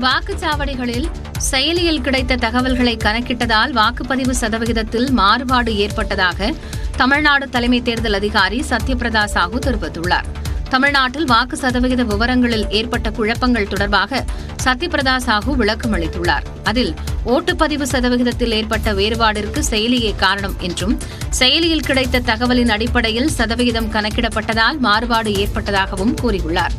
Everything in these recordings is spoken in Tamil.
வாக்குச்சாவடிகளில் செயலியில் கிடைத்த தகவல்களை கணக்கிட்டதால் வாக்குப்பதிவு சதவிகிதத்தில் மாறுபாடு ஏற்பட்டதாக தமிழ்நாடு தலைமை தேர்தல் அதிகாரி சத்யபிரதா சாஹூ தெரிவித்துள்ளார். தமிழ்நாட்டில் வாக்கு சதவிகித விவரங்களில் ஏற்பட்ட குழப்பங்கள் தொடர்பாக சத்யபிரதா சாஹூ விளக்கம் அளித்துள்ளார். அதில் ஓட்டுப்பதிவு சதவிகிதத்தில் ஏற்பட்ட வேறுபாடிற்கு செயலியே காரணம் என்றும், செயலியில் கிடைத்த தகவலின் அடிப்படையில் சதவிகிதம் கணக்கிடப்பட்டதால் மாறுபாடு ஏற்பட்டதாகவும் கூறியுள்ளார்.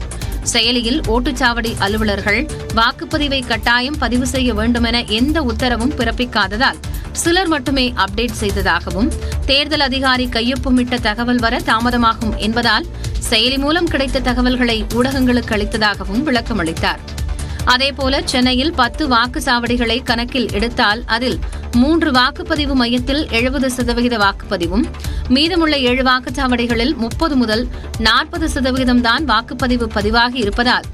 செயலியில் ஓட்டுச்சாவடி அலுவலர்கள் வாக்குப்பதிவை கட்டாயம் பதிவு செய்ய வேண்டுமென எந்த உத்தரவும் பிறப்பிக்காததால் சிலர் மட்டுமே அப்டேட் செய்ததாகவும், தேர்தல் அதிகாரி கையொப்பமிட்ட தகவல் வர தாமதமாகும் என்பதால் செயலி மூலம் கிடைத்த தகவல்களை ஊடகங்களுக்கு அளித்ததாகவும் விளக்கம் அளித்தார். அதேபோல சென்னையில் 10 வாக்குச்சாவடிகளை கணக்கில் எடுத்தால் அதில் 3 வாக்குப்பதிவு மையத்தில் 70% வாக்குப்பதிவும், மீதமுள்ள 7 வாக்குச்சாவடிகளில் 30 முதல் 40% தான் வாக்குப்பதிவு பதிவாகி இருப்பதால்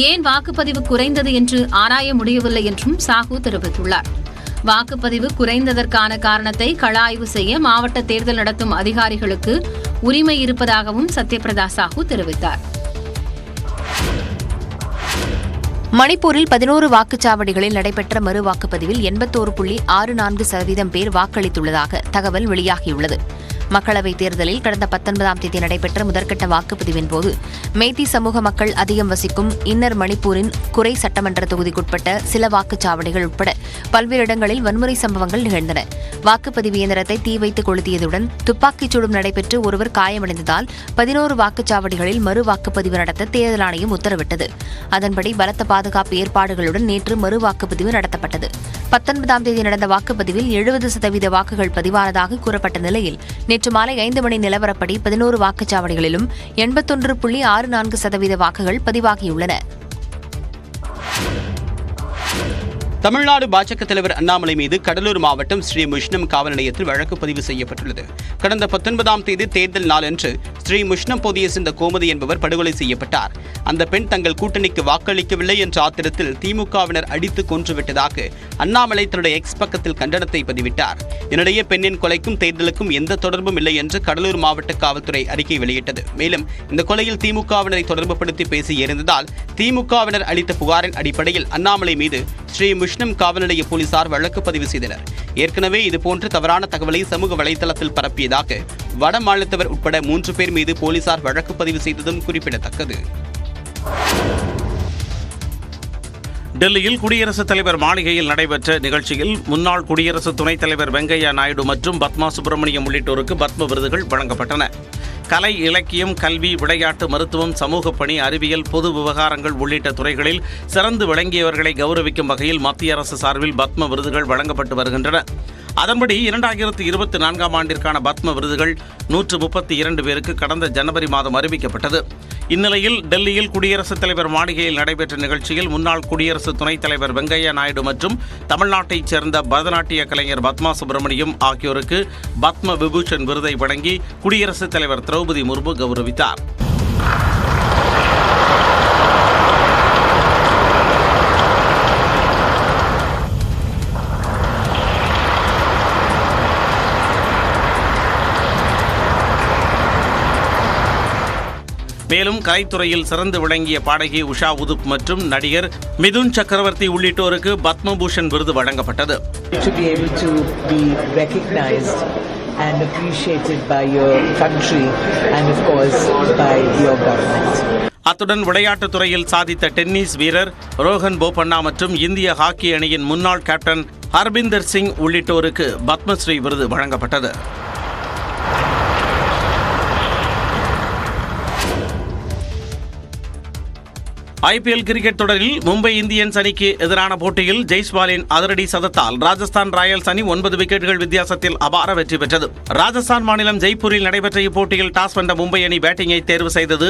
ஏன் வாக்குப்பதிவு குறைந்தது என்று ஆராய முடியவில்லை என்றும் சாஹூ தெரிவித்துள்ளார். வாக்குப்பதிவு குறைந்ததற்கான காரணத்தை கள ஆய்வு செய்ய மாவட்ட தேர்தல் நடத்தும் அதிகாரிகளுக்கு உரிமை இருப்பதாகவும் சத்யபிரதா சாஹூ தெரிவித்தார். மணிப்பூரில் 11 வாக்குச்சாவடிகளில் நடைபெற்ற மறு வாக்குப்பதிவில் 81.64% பேர் வாக்களித்துள்ளதாக தகவல் வெளியாகியுள்ளது. மக்களவைத் தேர்தலில் கடந்த 19ஆம் தேதி நடைபெற்ற முதற்கட்ட வாக்குப்பதிவின் போது மேத்தி சமூக மக்கள் அதிகம் வசிக்கும் இன்னர் மணிப்பூரின் குறை சட்டமன்ற தொகுதிக்குட்பட்ட சில வாக்குச்சாவடிகள் உட்பட பல்வேறு இடங்களில் வன்முறை சம்பவங்கள் நிகழ்ந்தன. வாக்குப்பதிவு இயந்திரத்தை தீ வைத்து கொளுத்தியதுடன் துப்பாக்கிச் சூடும் நடைபெற்று ஒருவர் காயமடைந்ததால் 11 வாக்குச்சாவடிகளில் மறு வாக்குப்பதிவு நடத்த தேர்தல் ஆணையம் உத்தரவிட்டது. அதன்படி பலத்த பாதுகாப்பு ஏற்பாடுகளுடன் நேற்று மறு வாக்குப்பதிவு நடத்தப்பட்டது. 19ஆம் தேதி நடந்த வாக்குப்பதிவில் 70% வாக்குகள் பதிவானதாக கூறப்பட்ட நிலையில் நேற்று மாலை 5 மணி நிலவரப்படி 11 வாக்குச்சாவடிகளிலும் 81.64% வாக்குகள் பதிவாகியுள்ளன. தமிழ்நாடு பாஜக தலைவர் அண்ணாமலை மீது கடலூர் மாவட்டம் ஸ்ரீ முஷ்ணம் காவல் நிலையத்தில் வழக்கு பதிவு செய்யப்பட்டுள்ளது. கடந்த 19ஆம் தேதி தேர்தல் நாளன்று ஸ்ரீ முஷ்ணம் பகுதியை சேர்ந்த கோமதி என்பவர் படுகொலை செய்யப்பட்டார். அந்த பெண் தங்கள் கூட்டணிக்கு வாக்களிக்கவில்லை என்ற ஆத்திரத்தில் திமுகவினர் அடித்து கொன்றுவிட்டதாக அண்ணாமலை தன்னுடைய எக்ஸ் பக்கத்தில் கண்டனத்தை பதிவிட்டார். இதனிடையே பெண்ணின் கொலைக்கும் தேர்தலுக்கும் எந்த தொடர்பும் இல்லை என்று கடலூர் மாவட்ட காவல்துறை அறிக்கை வெளியிட்டது. மேலும் இந்த கொலையில் திமுகவினரை தொடர்புபடுத்தி பேசி எறிந்ததால் திமுகவினர் அளித்த புகாரின் அடிப்படையில் அண்ணாமலை மீது ஸ்ரீ முஷ்ணம் காவல் நிலைய போலீசார் வழக்கு பதிவு செய்தனர். ஏற்கனவே இதுபோன்ற தவறான தகவலை சமூக வலைதளத்தில் பரப்பியதாக வட மாநிலத்தவர் உட்பட 3 பேர் மீது போலீசார் வழக்கு பதிவு செய்ததும் குறிப்பிடத்தக்கது. டெல்லியில் குடியரசுத் தலைவர் மாளிகையில் நடைபெற்ற நிகழ்ச்சியில் முன்னாள் குடியரசு துணைத் தலைவர் வெங்கையா நாயுடு மற்றும் பத்மா சுப்பிரமணியம் உள்ளிட்டோருக்கு பத்ம விருதுகள் வழங்கப்பட்டன. கலை, இலக்கியம், கல்வி, விளையாட்டு, மருத்துவம், சமூகப் பணி, அறிவியல், பொது விவகாரங்கள் உள்ளிட்ட துறைகளில் சிறந்து விளங்கியவர்களை கௌரவிக்கும் வகையில் மத்திய அரசு சார்பில் பத்ம விருதுகள் வழங்கப்பட்டு வருகின்றன. அதன்படி 2024ஆம் ஆண்டிற்கான பத்ம விருதுகள் 132 பேருக்கு கடந்த ஜனவரி மாதம் அறிவிக்கப்பட்டது. இந்நிலையில் டெல்லியில் குடியரசுத் தலைவர் மாளிகையில் நடைபெற்ற நிகழ்ச்சியில் முன்னாள் குடியரசு துணைத் தலைவர் வெங்கையா நாயுடு மற்றும் தமிழ்நாட்டைச் சேர்ந்த பரதநாட்டிய கலைஞர் பத்மா சுப்பிரமணியம் ஆகியோருக்கு பத்ம விபூஷன் விருதை வழங்கி குடியரசுத் தலைவர் திரௌபதி முர்மு கௌரவித்தார். மேலும் கலைத்துறையில் சிறந்து விளங்கிய பாடகி உஷா உதுப் மற்றும் நடிகர் மிதுன் சக்கரவர்த்தி உள்ளிட்டோருக்கு பத்மபூஷன் விருது வழங்கப்பட்டது. And appreciated by your country and of course by your government. அத்துடன் விளையாட்டுத் துறையில் சாதித்த டென்னிஸ் வீரர் ரோஹன் போபண்ணா மற்றும் இந்திய ஹாக்கி அணியின் முன்னாள் கேப்டன் ஹர்பிந்தர் சிங் உள்ளிட்டோருக்கு பத்மஸ்ரீ விருது வழங்கப்பட்டது. IPL கிரிக்கெட் தொடரில் மும்பை இந்தியன்ஸ் அணிக்கு எதிரான போட்டியில் ஜெய்ஸ்வாலின் அதிரடி சதத்தால் ராஜஸ்தான் ராயல்ஸ் அணி 9 விக்கெட்டுகள் வித்தியாசத்தில் அபார வெற்றி பெற்றது. ராஜஸ்தான் மாநிலம் ஜெய்ப்பூரில் நடைபெற்ற இப்போட்டியில் டாஸ் வென்ற மும்பை அணி பேட்டிங்கை தேர்வு செய்தது.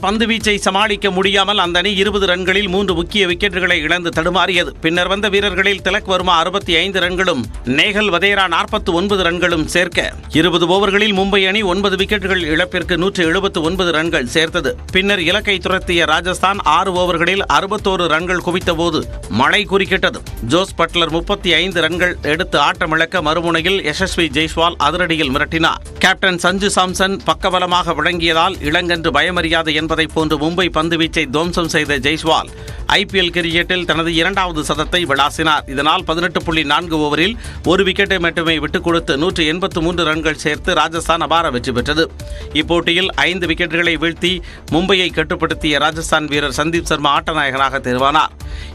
பந்து வீச்சை சமாளிக்க முடியாமல் அந்த அணி 20 ரன்களில் 3 முக்கிய விக்கெட்டுகளை இழந்து தடுமாறியது. பின்னர் வந்த வீரர்களில் திலக் வர்மா 65 ரன்களும் நேகல் வதேரா 49 ரன்களும் சேர்க்க 20 ஓவர்களில் மும்பை அணி 9 விக்கெட்டுகள் இழப்பிற்கு 179 ரன்கள் சேர்த்தது. பின்னர் இலக்கை துரத்திய ராஜஸ்தான் 6 ஓவர்களில் 61 ரன்கள் குவித்தபோது மழை குறுக்கிட்டது. ஜோஸ் பட்லர் 35 ரன்கள் எடுத்து ஆட்டமிழக்க மறுமுனையில் யசஸ்வி ஜெய்ஸ்வால் அதிரடியில் மிரட்டினார். கேப்டன் சஞ்சு சாம்சன் பக்கபலமாக விளங்கியதால் இளங்கன்று பயமறியாது என்பதைப் போன்று மும்பை பந்துவீச்சை துவம்சம் செய்த ஜெய்ஸ்வால் ஐபிஎல் கிரிக்கெட்டில் தனது 2வது சதத்தை விளாசினார். இதனால் 18.4 ஓவரில் 1 விக்கெட்டை மட்டுமே விட்டுக் கொடுத்து 183 ரன்கள் சேர்த்து ராஜஸ்தான் அபார வெற்றி பெற்றது. இப்போட்டியில் 5 விக்கெட்டுகளை வீழ்த்தி மும்பையை கட்டுப்படுத்திய ராஜஸ்தான் வீரர் சந்தீப் சர்மா ஆட்டநாயகனாக தேர்வானார்.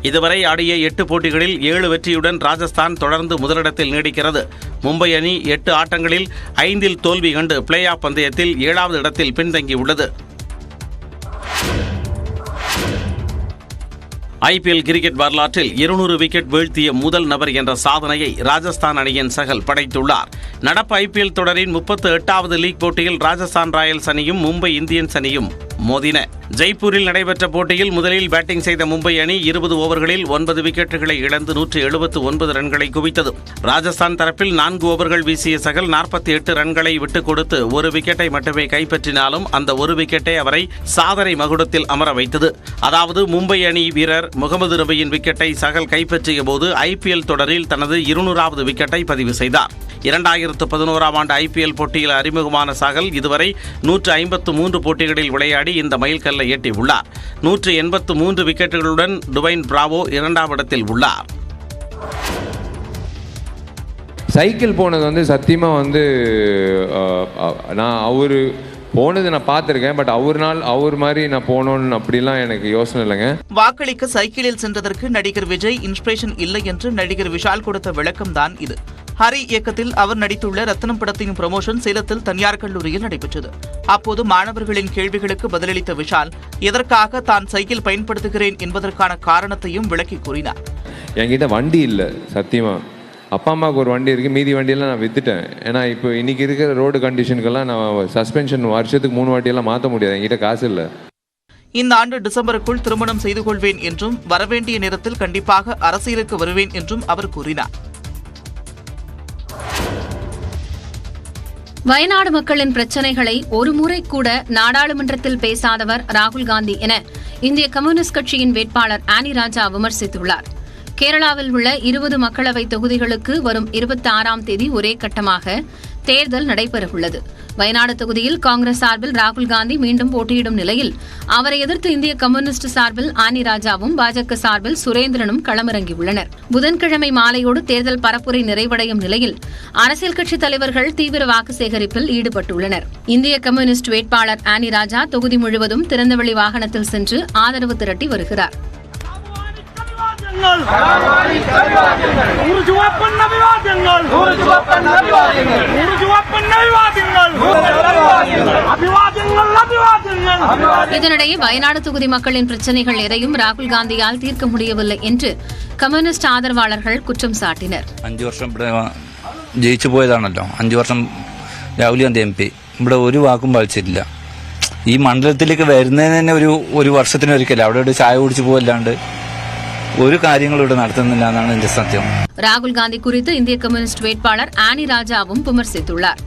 இதுவரை ஆடிய 8 போட்டிகளில் 7 வெற்றியுடன் ராஜஸ்தான் தொடர்ந்து முதலிடத்தில் நீடிக்கிறது. மும்பை அணி 8 ஆட்டங்களில் 5இல் தோல்வி கண்டு பிளே ஆஃப் பந்தயத்தில் 7வது இடத்தில் பின்தங்கியுள்ளது. ஐபிஎல் கிரிக்கெட் வரலாற்றில் 200 விக்கெட் வீழ்த்திய முதல் நபர் என்ற சாதனையை ராஜஸ்தான் அணியின் சகல் படைத்துள்ளார். நடப்பு ஐபிஎல் தொடரின் 38வது லீக் போட்டியில் ராஜஸ்தான் ராயல்ஸ் அணியும் மும்பை இந்தியன்ஸ் அணியும் மோதின. ஜெய்ப்பூரில் நடைபெற்ற போட்டியில் முதலில் பேட்டிங் செய்த மும்பை அணி 20 ஓவர்களில் 9 விக்கெட்டுகளை இழந்து 179 ரன்களை குவித்தது. ராஜஸ்தான் தரப்பில் 4 ஓவர்கள் வீசிய சகல் 48 ரன்களை விட்டுக் கொடுத்து 1 விக்கெட்டை மட்டுமே கைப்பற்றினாலும் அந்த 1 விக்கெட்டை அவரை சாதனை மகுடத்தில் அமர வைத்தது. அதாவது மும்பை அணி வீரர் முகமது ரபியின் விக்கெட்டை சகல் கைப்பற்றிய போது ஐபிஎல் தொடரில் தனது 200வது விக்கெட்டை பதிவு செய்தார். 2011ஆம் ஆண்டு ஐபிஎல் போட்டியில் அறிமுகமான சகல் இதுவரை 153 போட்டிகளில் விளையாடி இந்த மைல்கல்லை எட்டியுள்ளார். 183 விக்கெட்டுகளுடன் டுவைன் பிராவோ 2ஆம் இடத்தில் உள்ளார். சைக்கிள் போனது சத்தியமாக நான் அவர் போனது நான் பார்த்துருக்கேன். பட் அவர் மாதிரி நான் போனோன்னு அப்படிலாம் எனக்கு யோசனை இல்லைங்க. வாக்களிக்க சைக்கிளில் சென்றதற்கு நடிகர் விஜய் இன்ஸ்பிரேஷன் இல்லை என்று நடிகர் விஷால் கொடுத்த விளக்கம் தான் இது. ஹரி இயக்கத்தில் அவர் நடித்துள்ள ரத்னம் படத்தின் ப்ரமோஷன் சேலத்தில் தனியார் கல்லூரியில் நடைபெற்றது. அப்போது மாணவர்களின் கேள்விகளுக்கு பதிலளித்த விஷால் எதற்காக தான் சைக்கிள் பயன்படுத்துகிறேன் என்பதற்கான காரணத்தையும் விளக்கி கூறினார். என்கிட்ட வண்டி இல்லை சத்தியமா. அப்பா அம்மாவுக்கு ஒரு வண்டி இருக்குது, மீதி வண்டியெல்லாம் நான் விற்றுட்டேன். ஏன்னா இப்போ இன்றைக்கி இருக்கிற ரோடு கண்டிஷனுக்கெல்லாம் நான் சஸ்பென்ஷன் வருஷத்துக்கு 3 வாட்டியெல்லாம் மாற்ற முடியாது, என்கிட்ட காசு இல்லை. இந்த ஆண்டு டிசம்பருக்குள் திருமணம் செய்து கொள்வேன் என்றும் வரவேண்டிய நேரத்தில் கண்டிப்பாக அரசியலுக்கு வருவேன் என்றும் அவர் கூறினார். வயநாடு மக்களின் பிரச்சினைகளை ஒருமுறை கூட நாடாளுமன்றத்தில் பேசாதவர் ராகுல் காந்தி என இந்திய கம்யூனிஸ்ட் கட்சியின் வேட்பாளர் ஆனி ராஜா விமர்சித்துள்ளார். கேரளாவில் உள்ள 20 மக்களவை தொகுதிகளுக்கு வரும் 26ஆம் தேதி ஒரே கட்டமாக தேர்தல் நடைபெறவுள்ளது. வயநாடு தொகுதியில் காங்கிரஸ் சார்பில் ராகுல் காந்தி மீண்டும் போட்டியிடும் நிலையில் அவரை எதிர்த்து இந்திய கம்யூனிஸ்ட் சார்பில் ஆனி ராஜாவும் பாஜக சார்பில் சுரேந்திரனும் களமிறங்கியுள்ளனர். புதன்கிழமை மாலையோடு தேர்தல் பரப்புரை நிறைவடையும் நிலையில் அரசியல் கட்சித் தலைவர்கள் தீவிர வாக்கு சேகரிப்பில் ஈடுபட்டுள்ளனர். இந்திய கம்யூனிஸ்ட் வேட்பாளர் ஆனி ராஜா தொகுதி முழுவதும் திறந்தவெளி வாகனத்தில் சென்று ஆதரவு திரட்டி வருகிறார். இதனிடையே வயநாடு தொகுதி மக்களின் பிரச்சினைகள் எதையும் ராகுல் காந்தியால் தீர்க்க முடியவில்லை என்று கம்யூனிஸ்ட் ஆதரவாளர்கள் குற்றம் சாட்டினர். 5 വർഷം ഇവിടെ ജയിച്ചു പോയതാണല്ലോ. 5 വർഷം രാഹുൽ ഗാന്ധി MP ഇവിടെ ഒരു വാക്കും പാലിച്ചിട്ടില്ല. ഈ മണ്ഡലത്തിലേക്ക് വരുന്നതിന് തന്നെ ഒരു വർഷത്തിനൊരിക്കല അവിടെ ഒരു ചായ കുടിച്ചു പോകല്ലാണ്ട് ഒരു കാര്യങ്ങളും ഇവിടെ നടത്തുന്നില്ല എന്നാണ് എന്റെ സത്യം. ராகுல் காந்தி குறித்து இந்திய கம்யூனிஸ்ட் வேட்பாளர் ஆனி ராஜாவும் விமர்சித்துள்ளார்.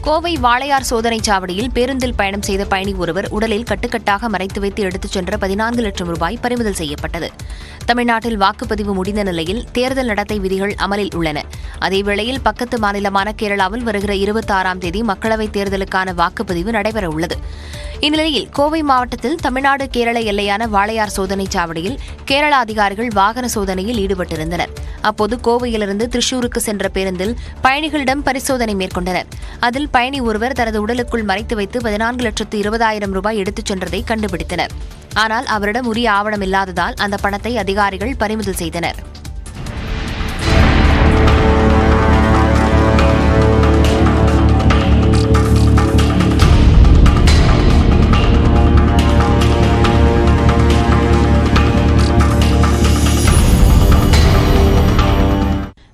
கோவை வாளையார் சோதனைச் சாவடியில் பேருந்தில் பயணம் செய்த பயணி ஒருவர் உடலில் கட்டுக்கட்டாக மறைத்து வைத்து எடுத்துச் சென்ற 14 லட்சம் ரூபாய் பறிமுதல் செய்யப்பட்டது. தமிழ்நாட்டில் வாக்குப்பதிவு முடிந்த நிலையில் தேர்தல் நடத்தை விதிகள் அமலில் உள்ளன. அதேவேளையில் பக்கத்து மாநிலமான கேரளாவில் வருகிற 26ஆம் தேதி மக்களவைத் தேர்தலுக்கான வாக்குப்பதிவு நடைபெறவுள்ளது. இந்நிலையில் கோவை மாவட்டத்தில் தமிழ்நாடு கேரள எல்லையான வாளையார் சோதனைச் சாவடியில் கேரள அதிகாரிகள் வாகன சோதனையில் ஈடுபட்டிருந்தனர். அப்போது கோவையிலிருந்து திரிசூருக்கு சென்ற பேருந்தில் பயணிகளிடம் பரிசோதனை மேற்கொண்டனர். அதில் பயணி ஒருவர் தனது உடலுக்குள் மறைத்து வைத்து 14,20,000 ரூபாய் எடுத்துச் சென்றதை கண்டுபிடித்தனர். ஆனால் அவரிடம் உரிய ஆவணம் இல்லாததால் அந்த பணத்தை அதிகாரிகள் பறிமுதல் செய்தனர்.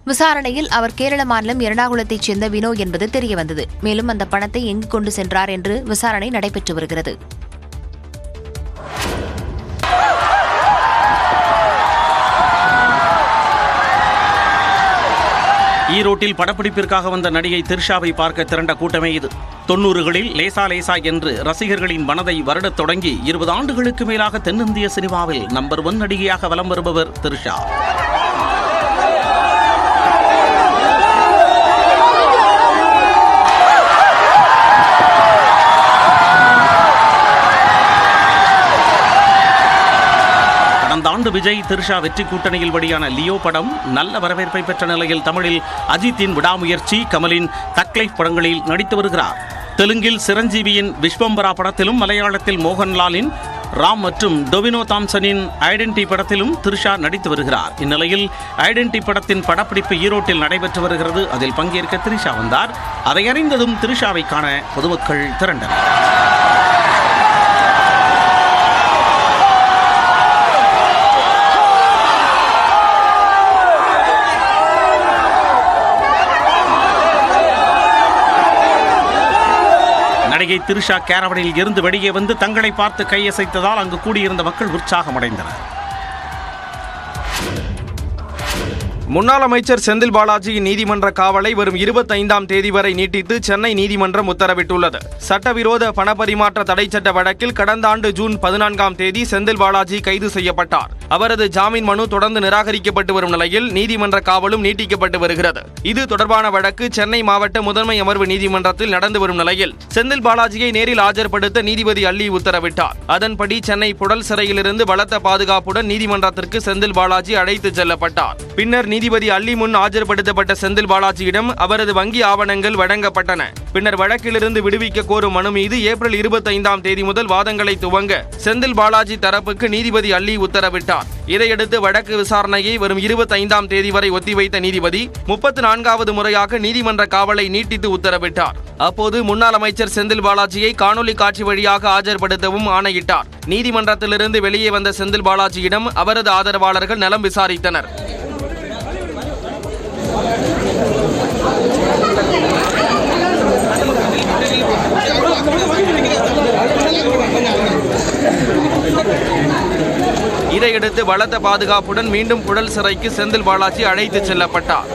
விசாரணையில் அவர் கேரள மாநிலம் எர்ணாகுளத்தைச் சேர்ந்த வினோ என்பது தெரியவந்தது. மேலும் அந்த பணத்தை எங்கு கொண்டு சென்றார் என்று விசாரணை நடைபெற்று வருகிறது. ஈரோட்டில் படப்பிடிப்பிற்காக வந்த நடிகை திரிஷாவை பார்க்க திரண்ட கூட்டமே இது. 90களில் லேசா லேசா என்று ரசிகர்களின் மனதை வருடத் தொடங்கி 20 ஆண்டுகளுக்கு மேலாக தென்னிந்திய சினிமாவில் நம்பர் 1 நடிகையாக வலம் வருபவர் த்ரிஷா. கடந்த ஆண்டு விஜய் த்ரிஷா வெற்றி கூட்டணியில் வெளியான லியோ படம் நல்ல வரவேற்பை பெற்ற நிலையில் தமிழில் அஜித்தின் விடாமுயற்சி, கமலின் தக் லைஃப் படங்களில் நடித்து வருகிறார். தெலுங்கில் சிரஞ்சீவியின் விஸ்வம்பரா படத்திலும், மலையாளத்தில் மோகன்லாலின் ராம் மற்றும் டொவினோ தாம்சனின் ஐடென்டி படத்திலும் த்ரிஷா நடித்து வருகிறார். இந்நிலையில் ஐடென்டி படத்தின் படப்பிடிப்பு ஈரோட்டில் நடைபெற்று வருகிறது. அதில் பங்கேற்க த்ரிஷா வந்தார். அதை அறிந்ததும் த்ரிஷாவை காண பொதுமக்கள் திரண்டனர். நடிகை த்ரிஷா கேரவனில் இருந்து வெளியே வந்து தங்களை பார்த்து கையசைத்ததால் அங்கு கூடியிருந்த மக்கள் உற்சாகமடைந்தனர். முன்னாள் அமைச்சர் செந்தில் பாலாஜியின் நீதிமன்ற காவலை வரும் 25ஆம் தேதி வரை நீட்டித்து சென்னை நீதிமன்றம் உத்தரவிட்டுள்ளது. சட்டவிரோத பணப்பரிமாற்ற தடை சட்ட வழக்கில் கடந்த ஆண்டு ஜூன் 14ஆம் தேதி செந்தில் பாலாஜி கைது செய்யப்பட்டார். அவரது ஜாமீன் மனு தொடர்ந்து நிராகரிக்கப்பட்டு வரும் நிலையில் நீதிமன்ற காவலும் நீட்டிக்கப்பட்டு வருகிறது. இது தொடர்பான வழக்கு சென்னை மாவட்ட முதன்மை அமர்வு நீதிமன்றத்தில் நடந்து வரும் நிலையில் செந்தில் பாலாஜியை நேரில் ஆஜர்படுத்த நீதிபதி அள்ளி உத்தரவிட்டார். அதன்படி சென்னை புழல் சிறையிலிருந்து பலத்த பாதுகாப்புடன் நீதிமன்றத்திற்கு செந்தில் பாலாஜி அழைத்துச் செல்லப்பட்டார். பின்னர் நீதிபதி அள்ளி முன் ஆஜர்படுத்தப்பட்ட செந்தில் பாலாஜியிடம் அவரது வங்கி ஆவணங்கள் வழங்கப்பட்டன. பின்னர் வழக்கிலிருந்து விடுவிக்க கோரும் மனு மீது ஏப்ரல் 25ஆம் தேதி முதல் வாதங்களை துவங்க செந்தில் பாலாஜி தரப்புக்கு நீதிபதி அள்ளி உத்தரவிட்டார். இதையடுத்து வழக்கு விசாரணையை வரும் 25ஆம் தேதி வரை ஒத்திவைத்த நீதிபதி 34வது முறையாக நீதிமன்ற காவலை நீட்டித்து உத்தரவிட்டார். அப்போது முன்னாள் அமைச்சர் செந்தில் பாலாஜியை காணொலி காட்சி வழியாக ஆஜர்படுத்தவும் ஆணையிட்டார். நீதிமன்றத்திலிருந்து வெளியே வந்த செந்தில் பாலாஜியிடம் அவரது ஆதரவாளர்கள் நலம் விசாரித்தனர். இதையடுத்து பலத்த பாதுகாப்புடன் மீண்டும் புழல் சிறைக்கு செந்தில் பாலாஜி அழைத்துச் செல்லப்பட்டார்.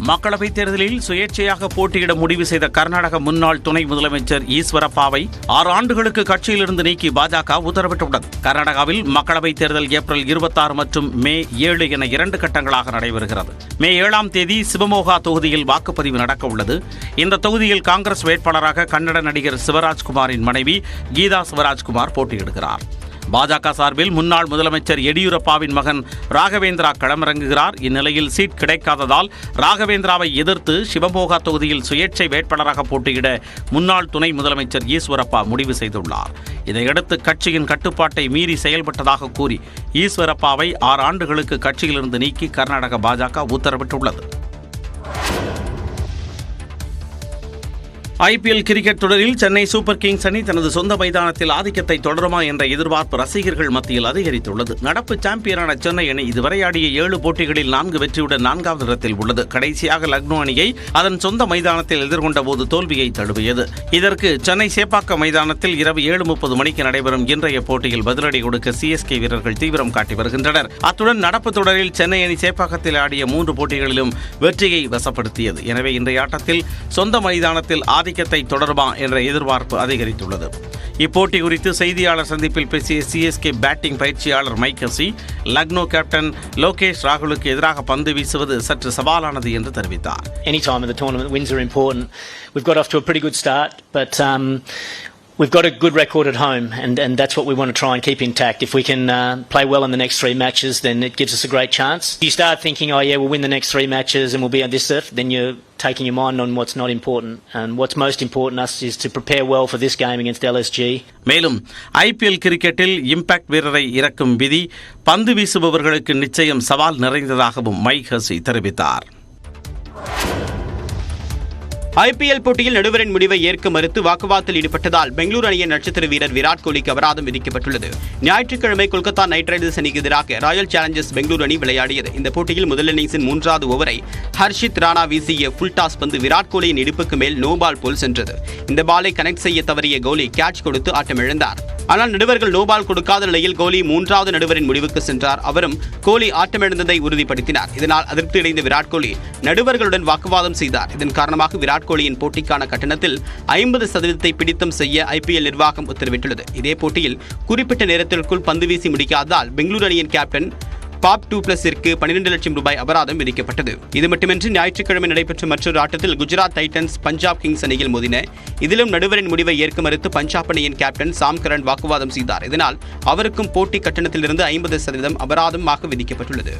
மக்களவைத் தேர்தலில் சுயேட்சையாக போட்டியிட முடிவு செய்த கர்நாடக முன்னாள் துணை முதலமைச்சர் ஈஸ்வரப்பாவை 6 ஆண்டுகளுக்கு கட்சியிலிருந்து நீக்கி பாஜக உத்தரவிட்டுள்ளது. கர்நாடகாவில் மக்களவைத் தேர்தல் ஏப்ரல் 26 மற்றும் மே 7 என 2 கட்டங்களாக நடைபெறுகிறது. மே 7ஆம் தேதி சிவமோகா தொகுதியில் வாக்குப்பதிவு நடக்க உள்ளது. இந்த தொகுதியில் காங்கிரஸ் வேட்பாளராக கன்னட நடிகர் சிவராஜ்குமாரின் மனைவி கீதா சிவராஜ்குமார் போட்டியிடுகிறார். பாஜக சார்பில் முன்னாள் முதலமைச்சர் எடியூரப்பாவின் மகன் ராகவேந்திரா களமிறங்குகிறார். இந்நிலையில் சீட் கிடைக்காததால் ராகவேந்திராவை எதிர்த்து சிவமோகா தொகுதியில் சுயேட்சை வேட்பாளராக போட்டியிட முன்னாள் துணை முதலமைச்சர் ஈஸ்வரப்பா முடிவு செய்துள்ளார். இதையடுத்து கட்சியின் கட்டுப்பாட்டை மீறி செயல்பட்டதாக கூறி ஈஸ்வரப்பாவை 6 ஆண்டுகளுக்கு கட்சியிலிருந்து நீக்கி கர்நாடக பாஜக உத்தரவிட்டுள்ளது. IPL கிரிக்கெட் தொடரில் சென்னை சூப்பர் கிங்ஸ் அணி தனது சொந்த மைதானத்தில் ஆதிக்கத்தை தொடருமா என்ற எதிர்பார்ப்பு ரசிகர்கள் மத்தியில் அதிகரித்துள்ளது. நடப்பு சாம்பியனான சென்னை அணி இதுவரை ஆடிய 7 போட்டிகளில் 4 வெற்றியுடன் 4வது இடத்தில் உள்ளது. கடைசியாக லக்னோ அணியை அதன் சொந்த மைதானத்தில் எதிர்கொண்ட போது தோல்வியை தழுவியது. இதற்கு சென்னை சேப்பாக்கம் மைதானத்தில் இரவு 7:30 மணிக்கு நடைபெறும் இன்றைய போட்டியில் பதிலடி கொடுக்க CSK வீரர்கள் தீவிரம் காட்டி வருகின்றனர். அத்துடன் நடப்பு தொடரில் சென்னை அணி சேப்பாக்கத்தில் ஆடிய 3 போட்டிகளிலும் வெற்றியை வசப்படுத்தியது. எனவே இன்றைய ஆட்டத்தில் சொந்த மைதானத்தில் ஆதிக்கத்தை தொடருமா என்ற எதிர்பார்ப்பு அதிகரித்துள்ளது. இப்போட்டி குறித்து செய்தியாளர் சந்திப்பில் பேசிய CSK பேட்டிங் பயிற்சியாளர் mic Hussey, Lucknow captain Lokesh ராகுலுக்கு எதிராக பந்து வீசுவது சற்று சவாலானது என்று தெரிவித்தார். Any time of the tournament, wins are important. We've got off to a pretty good start, but we've got a good record at home, and that's what we want to try and keep intact. If we can play well in the next 3 matches, then it gives us a great chance. If you start thinking, oh yeah, we'll win the next 3 matches and we'll be on this earth, then you're taking your mind on what's not important. And what's most important us is to prepare well for this game against LSG. மேலும் IPL கிரிக்கெட்டில் இம்பாக்ட் வீரரை இறக்கும் விதி பந்து வீசுபவர்களுக்கு நிச்சயம் சவால் நிறைந்ததாகவும் மைக் ஹசி தெரிவித்தார். IPL போட்டியில் நடுவரின் முடிவை ஏற்க மறுத்து வாக்குவாதத்தில் ஈடுபட்டதால் பெங்களூரு அணியின் நட்சத்திர வீரர் விராட் கோலிக்கு அபராதம் விதிக்கப்பட்டுள்ளது. ஞாயிற்றுக்கிழமை கொல்கத்தா நைட் ரைடர்ஸ் அணிக்கு எதிராக ராயல் சேலஞ்சர்ஸ் பெங்களூரு அணி விளையாடியது. இந்த போட்டியில் முதல் இன்னிங்ஸின் 3வது ஓவரை ஹர்ஷித் ராணா வீசிய ஃபுல் டாஸ் பந்து விராட் கோலியின் இடுப்புக்கு மேல் நோ பால் போல் சென்றது. இந்த பாலை கனெக்ட் செய்ய தவறிய கோலி கேட்ச் கொடுத்து ஆட்டமிழந்தார். ஆனால் நடுவர்கள் நோபால் கொடுக்காத நிலையில் கோலி 3வது நடுவரின் முடிவுக்கு சென்றார். அவரும் கோலி ஆட்டமிழந்ததை உறுதிப்படுத்தினார். இதனால் அதிருப்தியடைந்த விராட் கோலி நடுவர்களுடன் வாக்குவாதம் செய்தார். இதன் காரணமாக விராட் கோலியின் போட்டிக்கான கட்டணத்தில் 50% பிடித்தம் செய்ய IPL நிர்வாகம் உத்தரவிட்டுள்ளது. இதே போட்டியில் குறிப்பிட்ட நேரத்திற்குள் பந்து வீசி முடிக்காததால் பெங்களூரு அணியின் கேப்டன் பாப் டூப்ளஸிற்கு 12 லட்சம் ரூபாய் அபராதம் விதிக்கப்பட்டது. இது மட்டுமின்றி ஞாயிற்றுக்கிழமை நடைபெற்ற மற்றொரு ஆட்டத்தில் குஜராத் டைட்டன்ஸ் பஞ்சாப் கிங்ஸ் அணியில் மோதின. இதிலும் நடுவரின் முடிவை ஏற்க மறுத்து பஞ்சாப் அணியின் கேப்டன் சாம் கரன் வாக்குவாதம் செய்தார். இதனால் அவருக்கும் போட்டி கட்டணத்திலிருந்து 50% அபராதமாக விதிக்கப்பட்டுள்ளது.